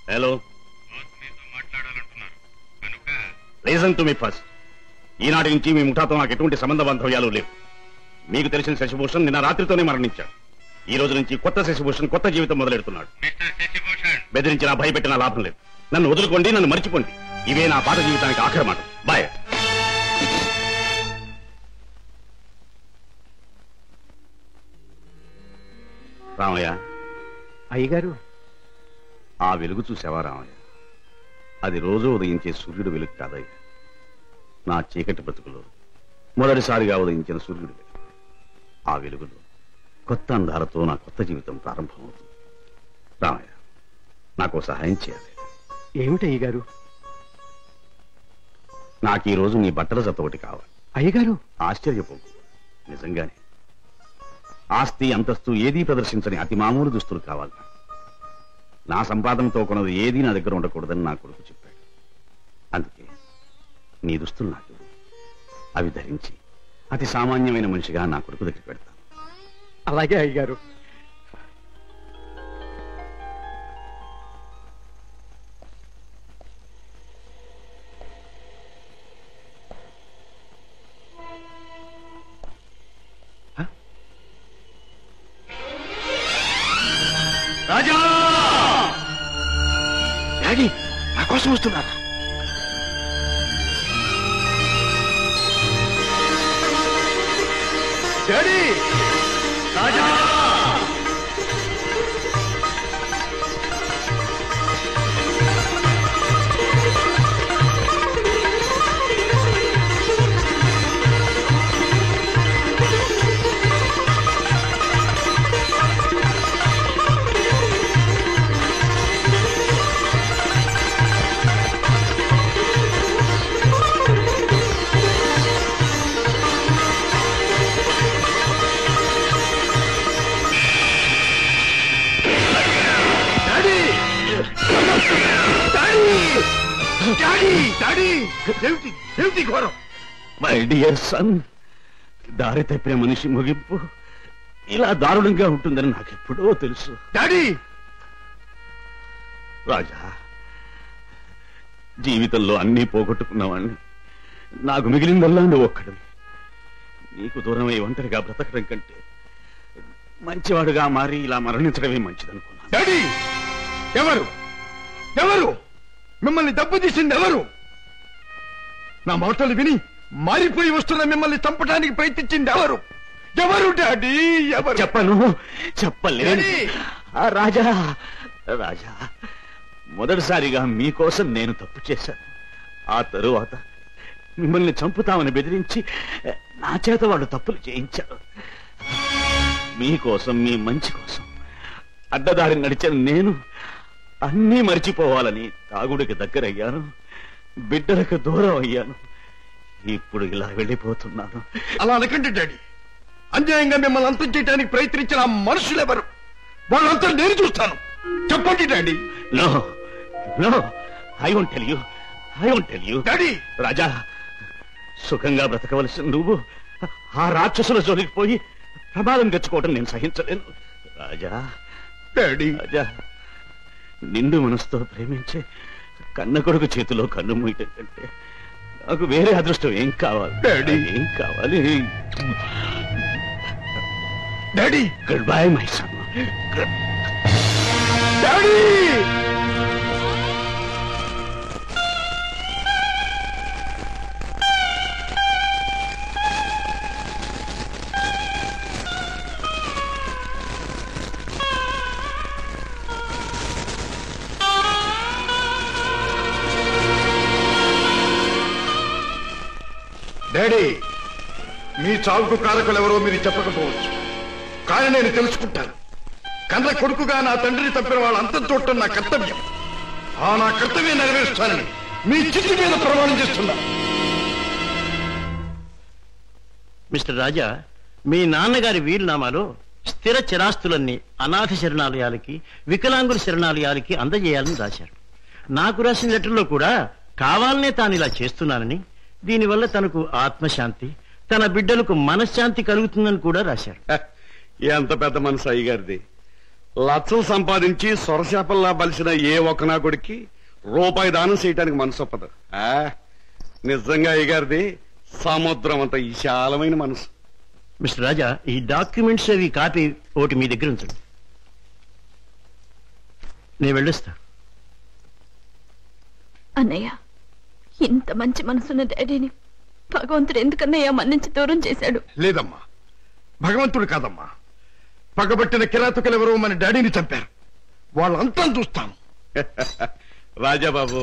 Hello, reason to me first. ఈనాటి నుంచి మీ ముఠాతో నాకు ఎటువంటి సంబంధ బాంధవ్యాలు లేవు. మీకు తెలిసిన శశిభూషణ్ నిన్న రాత్రితోనే మరణించాడు. ఈ రోజు నుంచి కొత్త శశిభూషణ్ కొత్త జీవితం మొదలెడుతున్నాడు. బెదిరించినా భయపెట్టినా లాభం లేదు. నన్ను వదులుకోండి, నన్ను మర్చిపోండి. ఇవే నా పాత జీవితానికి ఆఖరి మాట. బాయ్. రామయ్య. అయ్యగారు, ఆ వెలుగు చూసావా రామయ్య? అది రోజు ఉదయించే సూర్యుడు వెలుగు కాదయ్యా. నా చీకటి బ్రతుకులో మొదటిసారిగా ఉదయించిన సూర్యుడు వెలుగు. ఆ వెలుగులో కొత్త అందాలతో నా కొత్త జీవితం ప్రారంభమవుతుంది. రామయ్య, నాకు సహాయం చేయాలి. ఏమిటయ్యగారు? నాకు ఈ రోజు నీ బట్టల జత ఒకటి కావాలి. అయ్యగారు, ఆశ్చర్యపోకు, నిజంగానే. ఆస్తి అంతస్తు ఏదీ ప్రదర్శించని అతి మామూలు దుస్తులు కావాలి. నా సంపాదనతో కొన్నది ఏదీ నా దగ్గర ఉండకూడదని నా కొడుకు చెప్పాడు. అందుకే నీ దుస్తులు నాకు అవి ధరించి అతి సామాన్యమైన మనిషిగా నా కొడుకు దగ్గర పెడతాను. అలాగే అయ్యగారు. రాజా! డాడీ, నా కోసం వస్తున్నారా? Daddy! Raja! My dear son, దారి తప్పిన మనిషి ముగింపు ఇలా దారుణంగా ఉంటుందని నాకెప్పుడో తెలుసు. డాడీ! రాజా, జీవితంలో అన్నీ పోగొట్టుకున్నవాణ్ణి. నాకు మిగిలిందల్లా నువ్వు ఒక్కడివి. నీకు దూరమై ఒంటరిగా బ్రతకడం కంటే మంచివాడుగా మారి ఇలా మరణించడమే మంచిదనుకున్నా. డాడీ! ఎవరు ఎవరు మిమ్మల్ని దెబ్బతీసింది? ఎవరు? నా మాటలు విని మారిపోయి వస్తున్న మిమ్మల్ని చంపడానికి ప్రయత్నించింది ఎవరు? ఎవరు డాడీ? ఎవరు? చెప్పలేను. రాజా, రాజా, మొదటిసారిగా మీకోసం నేను తప్పు చేశాను. ఆ తరువాత మిమ్మల్ని చంపుతామని బెదిరించి నా చేత వాళ్ళు తప్పులు చేయించారు. మీకోసం, మీ మంచి కోసం అడ్డదారి నడిచిన నేను అన్నీ మర్చిపోవాలని తాగుడికి దగ్గరయ్యాను, బిడ్డలకు దూరం అయ్యాను. ఇప్పుడు ఇలా వెళ్ళిపోతున్నాను. అలా అనకండి డాడీ. అన్యాయంగా మిమ్మల్ని అంతం చేయడానికి ప్రయత్నించిన ఆ మనుషులెవరు? వాళ్ళంతా నేను చూస్తాను. చెప్పండి daddy. No no, I won't tell you. I won't tell you. Daddy! Raja, సుఖంగా బ్రతకవలసిన నువ్వు ఆ రాక్షసుల జోలికి పోయి ప్రమాదం తెచ్చుకోవడం నేను సహించలేను. రాజా, డాడీ! రాజా, నిండు మనసుతో ప్రేమించే కన్న కొడుకు చేతిలో కన్ను మూయటం కంటే నాకు వేరే అదృష్టం ఏం కావాలి? డాడీ! ఏం కావాలి? Daddy! Good bye my son. Daddy! Daddy, మీ చావుకు కారకులెవరో మీరు చెప్పకపోవచ్చు, కానీ నేను తెలుసుకుంటాను. కన్న కొడుకుగా నా తండ్రిని తప్పిన వాళ్ళ అంతం చూడటం నా కర్తవ్యం. ఆ నా కర్తవ్యం నెరవేరుస్తానని మీ చిట్టి మీద ప్రమాణం చేస్తున్నా. మిస్టర్ రాజా, మీ నాన్నగారి వీలునామాలో స్థిర చిరాస్తులన్నీ అనాథ శరణాలయాలకి, వికలాంగుల శరణాలయాలకి అందజేయాలని రాశారు. నాకు రాసిన లెటర్లో కూడా కావాలనే తాను ఇలా చేస్తున్నానని, దీనివల్ల తనకు ఆత్మశాంతి, తన బిడ్డలకు మనశ్శాంతి కలుగుతుందని కూడా రాశారు. ఎంత పెద్ద మనసు అయ్యగారిది. లక్షలు సంపాదించి సొరచేపల్లా బలిసిన ఏ ఒక్క నా కొడుక్కి రూపాయి దానం చేయటానికి మనసు ఒప్పదు. నిజంగా అయ్యగారిది సముద్రం అంత విశాలమైన మనసు. మిస్టర్ రాజా, ఈ డాక్యుమెంట్స్ అవి కాపీ ఒకటి మీ దగ్గర ఉంచండి. నేను వెళ్ళొస్తా. అన్నయ్య, ఇంత మంచి మనసున్న డాడీని భగవంతుడు ఎందుకన్నయ్య మన్నించి దూరం చేశాడు? లేదమ్మా, భగవంతుడు కాదమ్మా, పగబట్టిన కిరాతకులు ఎవరో మన డాడీని చంపారు. వాళ్ళంతా చూస్తాను. రాజాబాబు,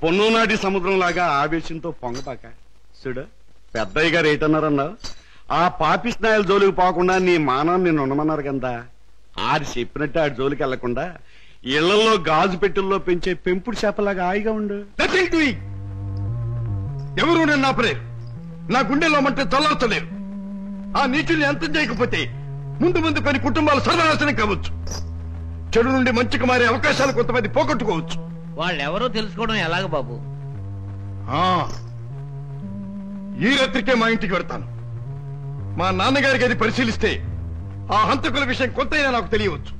పొన్నునాటి సముద్రం లాగా ఆవేశంతో పొంగపాక. చూడు, పెద్దయ్య గారు ఏటన్నారన్నావు? ఆ పాపి స్నాయాల జోలికి పోకుండా నీ మానాన్ని నిన్ను ఉండమన్నారు కదా. ఆడి చెప్పినట్టు ఆడి జోలికి వెళ్లకుండా ఇళ్లలో గాజు పెట్టెల్లో పెంచే పెంపుడు చేపలాగా హాయిగా ఉండు. ఎవరు నన్ను ఆపలేరు. నా గుండెలో మంటే చల్లార్చలేరు. ఆ నీచుల్ని అంతం చేయకపోతే ముందు ముందు కొన్ని కుటుంబాలు సర్వనాశనం కావచ్చు. చెడు నుండి మంచికి మారే అవకాశాలు కొంతమంది పోగొట్టుకోవచ్చు. వాళ్ళెవరో తెలుసుకోవడం ఎలాగ బాబు? ఈ రాత్రికే మా ఇంటికి వెళ్తాను. మా నాన్నగారికి అది పరిశీలిస్తే ఆ హంతకుల విషయం కొంతైనా నాకు తెలియవచ్చు.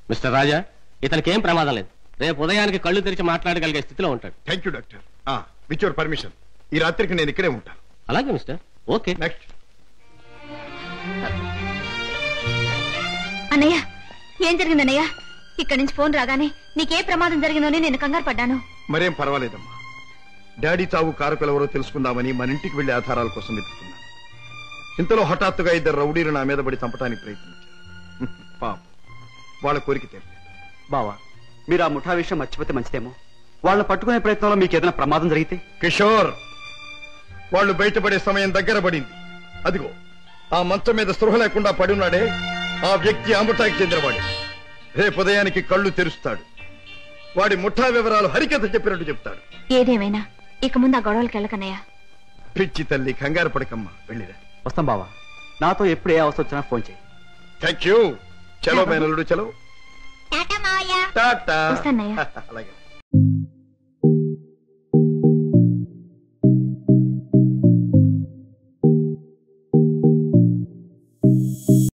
మిస్టర్ రాజా, ఇతనికి ఏం ప్రమాదం లేదు. రేపు ఉదయానికి కళ్ళు తెరిచి మాట్లాడగలిగే స్థితిలో ఉంటాడు. Thank you doctor. With your permission ఈ రాత్రికి నేను ఇక్కడే ఉంటాను. అలాగే మిస్టర్. ఓకే. నెక్స్ట్. అన్నయ్య, ఏం జరిగింది అన్నయ్య? ఇక్కడి నుంచి ఫోన్ రాగానే నీకే ప్రమాదం జరిగిందని నేను కంగారు పడ్డాను. మరేం పర్వాలేదమ్మా. డాడీ చావు కారకులెవరో తెలుసుకుందామని మన ఇంటికి వెళ్లి ఆధారాల కోసం వెతుకుతున్నాను. ఇంతలో హఠాత్తుగా ఇద్దరు రౌడీలు నా మీద పడి చంపడానికి ప్రయత్నించారు. పాపం, వాళ్ళ కోరిక తెలియదు. బావా, మీరు ఆ ముఠా విషయం మర్చిపోతే మంచిదేమో. వాళ్ళని పట్టుకునే ప్రయత్నంలో మీకు ఏదైనా ప్రమాదం జరిగితే? కిషోర్, వాళ్ళు బయటపడే సమయం దగ్గర పడింది. అదిగో ఆ మంచం మీద స్పృహ లేకుండా పడి ఉన్నాడే, ఆ వ్యక్తి ఆ ముఠాకి చెందినవాడే. రేపు ఉదయానికి కళ్ళు తెరుస్తాడు. వాడి ముఠా వివరాలు హరికథ చెప్పినట్టు చెప్తాడు. ఏదేమైనా ఇక ముందు ఆ గొడవలకి వెళ్ళకన్నయ్యా. పిచ్చి తల్లి, కంగారు పడకమ్మా, వెళ్ళిరా. వస్తాం బావా. నాతో ఎప్పుడు ఏ అవసరం వచ్చినా ఫోన్ చేయి. Thank you. చలో మేనల్లుడు, చలో. టాటా. వస్తానయ్యా. అలాగే.